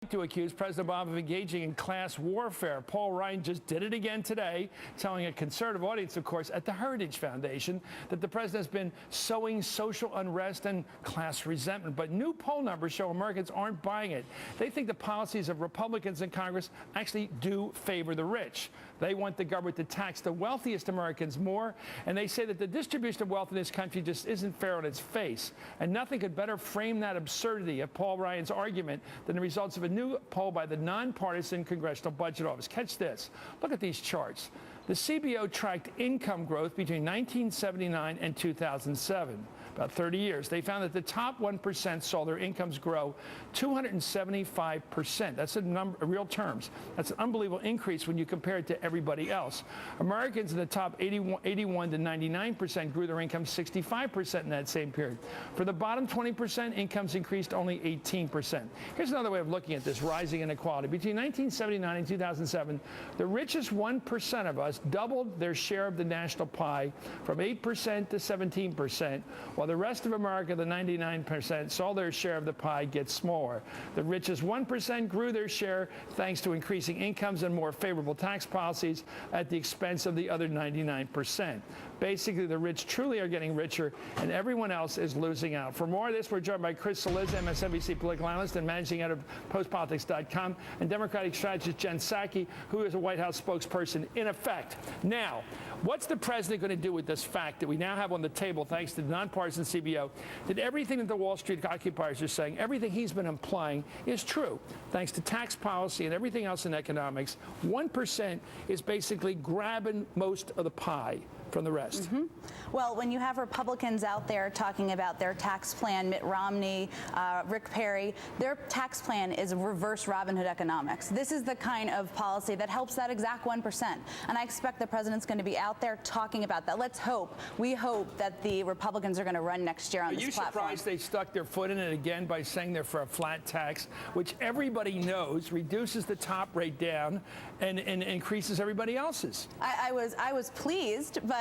To accuse President Obama of engaging in class warfare. Paul Ryan just did it again today, telling a conservative audience, of course, at the Heritage Foundation that the president has been sowing social unrest and class resentment. But new poll numbers show Americans aren't buying it. They think the policies of Republicans in Congress actually do favor the rich. They want the government to tax the wealthiest Americans more, and they say that the distribution of wealth in this country just isn't fair on its face. And nothing could better frame that absurdity of Paul Ryan's argument than the results of a new poll by the nonpartisan Congressional Budget Office. Catch this. Look at these charts. The CBO tracked income growth between 1979 and 2007, about 30 years. They found that the top 1% saw their incomes grow 275%. That's a number, real terms. That's an unbelievable increase when you compare it to everybody else. Americans in the top 81 to 99% grew their income 65% in that same period. For the bottom 20%, incomes increased only 18%. Here's another way of looking at this rising inequality. Between 1979 and 2007, the richest 1% of us doubled their share of the national pie from 8% to 17%, while the rest of America, the 99%, saw their share of the pie get smaller. The richest 1% grew their share thanks to increasing incomes and more favorable tax policies at the expense of the other 99%. Basically, the rich truly are getting richer, and everyone else is losing out. For more of this, we're joined by Cillizza, MSNBC political analyst and managing editor of postpolitics.com, and Democratic strategist Jen Psaki, who is a White House spokesperson in effect. Now, what's the president going to do with this fact that we now have on the table, thanks to the nonpartisan CBO, that everything that the Wall Street occupiers are saying, everything he's been implying is true, thanks to tax policy and everything else in economics? 1% is basically grabbing most of the pie from the rest. Well, when you have Republicans out there talking about their tax plan, Mitt Romney, Rick Perry, their tax plan is reverse Robin Hood economics. This is the kind of policy that helps that exact 1%. And I expect the president's going to be out there talking about that. Let's hope, we hope that the Republicans are going to run next year on this platform. Are you surprised they stuck their foot in it again by saying they're for a flat tax, which everybody knows reduces the top rate down and increases everybody else's? I was pleased, but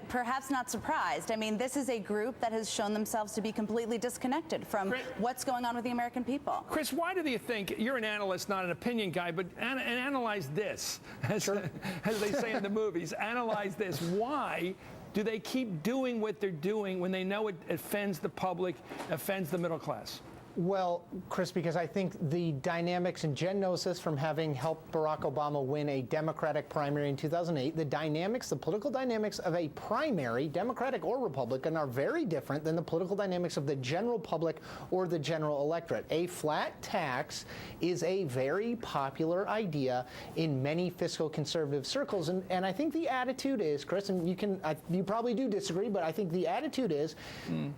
perhaps not surprised. I mean, this is a group that has shown themselves to be completely disconnected from what's going on with the American people. Chris, why do you think, you're an analyst, not an opinion guy, but analyze this, as they say in the movies, analyze this. Why do they keep doing what they're doing when they know it offends the public, offends the middle class? Well, Chris, because I think the dynamics, and Jen knows this from having helped Barack Obama win a Democratic primary in 2008, the dynamics, the political dynamics of a primary, Democratic or Republican, are very different than the political dynamics of the general public or the general electorate. A flat tax is a very popular idea in many fiscal conservative circles, and I think the attitude is, Chris, and you probably do disagree, but I think the attitude is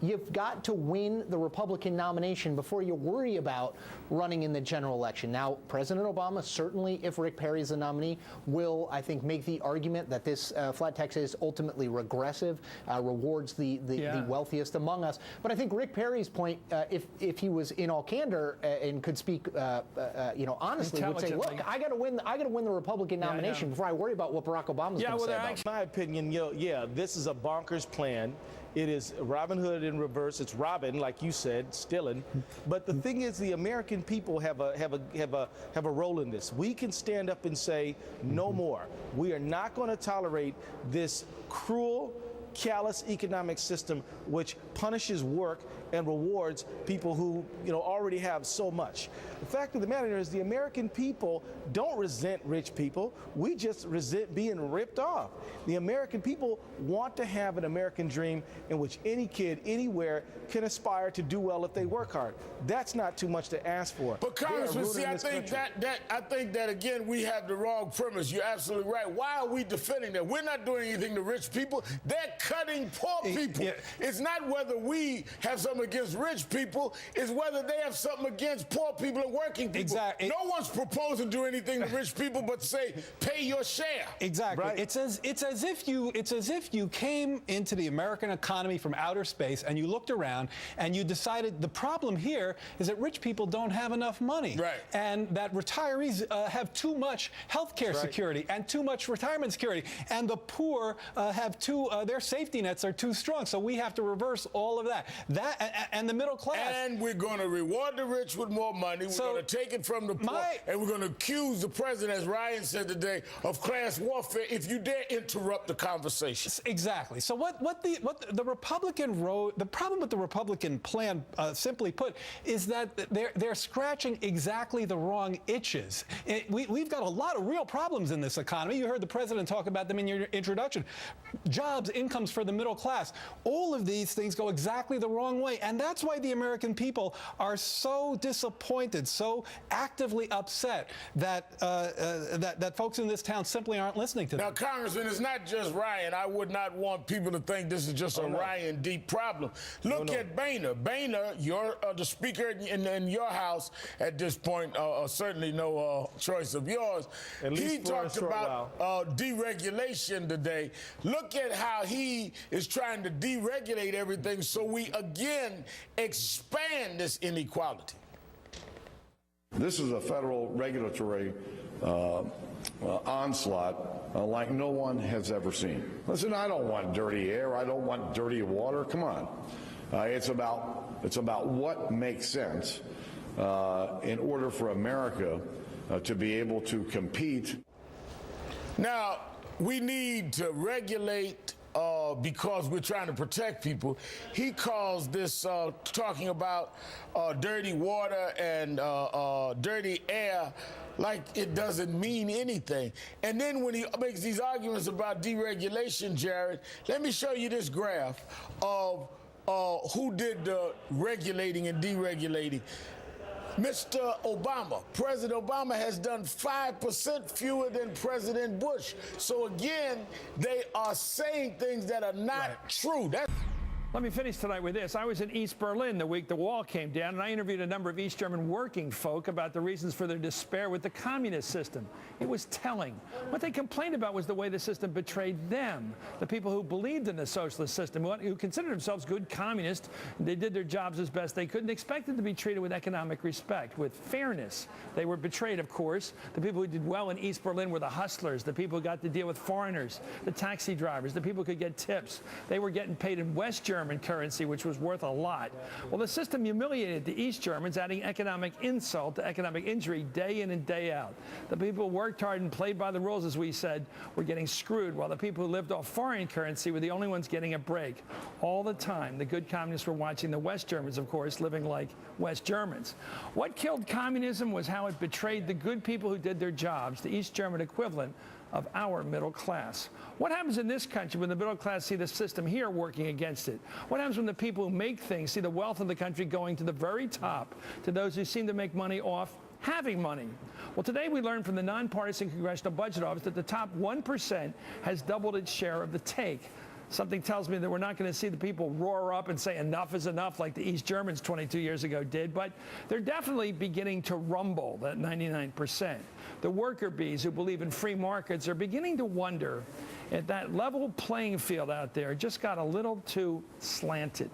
you've got to win the Republican nomination before you worry about running in the general election. Now, President Obama, certainly, if Rick Perry is the nominee, will, I think, make the argument that this flat tax is ultimately regressive, rewards the wealthiest among us. But I think Rick Perry's point, if he was in all candor and could speak, honestly, would say, look, I got to win the Republican nomination before I worry about what Barack Obama's going to say about it. In my opinion, this is a bonkers plan. It is Robin Hood in reverse. It's Robin, like you said, stealing. But the thing is, the American people have a role in this. We can stand up and say no more. We are not going to tolerate this cruel, callous economic system which punishes work and rewards people who already have so much. The fact of the matter is the American people don't resent rich people. We just resent being ripped off. The American people want to have an American dream in which any kid anywhere can aspire to do well if they work hard. That's not too much to ask for. But Congressman, see, I think that again we have the wrong premise. You're absolutely right. Why are we defending that? We're not doing anything to rich people. They're cutting poor people. It's not whether we have something against rich people, it's whether they have something against poor people and working people. Exactly. No one's proposing to do anything to rich people but say pay your share. Exactly. Right? It's as if you came into the American economy from outer space and you looked around and you decided the problem here is that rich people don't have enough money. Right. And that retirees have too much health care security and too much retirement security. And the poor have their safety nets are too strong. So we have to reverse all of that. and the middle class. And we're going to reward the rich with more money. We're going to take it from the poor. And we're going to accuse the president, as Ryan said today, of class warfare if you dare interrupt the conversation. Exactly. So what the Republican road, the problem with the Republican plan, simply put, is that they're scratching exactly the wrong itches. We've got a lot of real problems in this economy. You heard the president talk about them in your introduction. Jobs, incomes for the middle class. All of these things go exactly the wrong way. And that's why the American people are so disappointed, so actively upset that that folks in this town simply aren't listening to them. Now, Congressman, it's not just Ryan. I would not want people to think this is just a Ryan deep problem. Look at Boehner. Boehner, you're the speaker in your house at this point, certainly no choice of yours. He talked about deregulation today. Look at how he is trying to deregulate everything so we again expand this inequality. This is a federal regulatory onslaught like no one has ever seen. Listen, I don't want dirty air. I don't want dirty water. Come on. It's about what makes sense in order for America to be able to compete. Now, we need to regulate because we're trying to protect people. He calls this talking about dirty water and dirty air like it doesn't mean anything. And then when he makes these arguments about deregulation, Jared, let me show you this graph of who did the regulating and deregulating. Mr. Obama, President Obama has done 5% fewer than President Bush. So again, they are saying things that are not true. Let me finish tonight with this. I was in East Berlin the week the wall came down, and I interviewed a number of East German working folk about the reasons for their despair with the communist system. It was telling. What they complained about was the way the system betrayed them, the people who believed in the socialist system, who considered themselves good communists. They did their jobs as best they could and expected to be treated with economic respect, with fairness. They were betrayed, of course. The people who did well in East Berlin were the hustlers, the people who got to deal with foreigners, the taxi drivers, the people who could get tips. They were getting paid in West German currency, which was worth a lot. Well, the system humiliated the East Germans, adding economic insult to economic injury day in and day out. The people who worked hard and played by the rules, as we said, were getting screwed, while the people who lived off foreign currency were the only ones getting a break. All the time, the good communists were watching the West Germans, of course, living like West Germans. What killed communism was how it betrayed the good people who did their jobs, the East German equivalent of our middle class. What happens in this country when the middle class see the system here working against it? What happens when the people who make things see the wealth of the country going to the very top, to those who seem to make money off having money? Well, today we learned from the nonpartisan Congressional Budget Office that the top 1% has doubled its share of the take. Something tells me that we're not going to see the people roar up and say enough is enough like the East Germans 22 years ago did, but they're definitely beginning to rumble, that 99%. The worker bees who believe in free markets are beginning to wonder if that level playing field out there just got a little too slanted.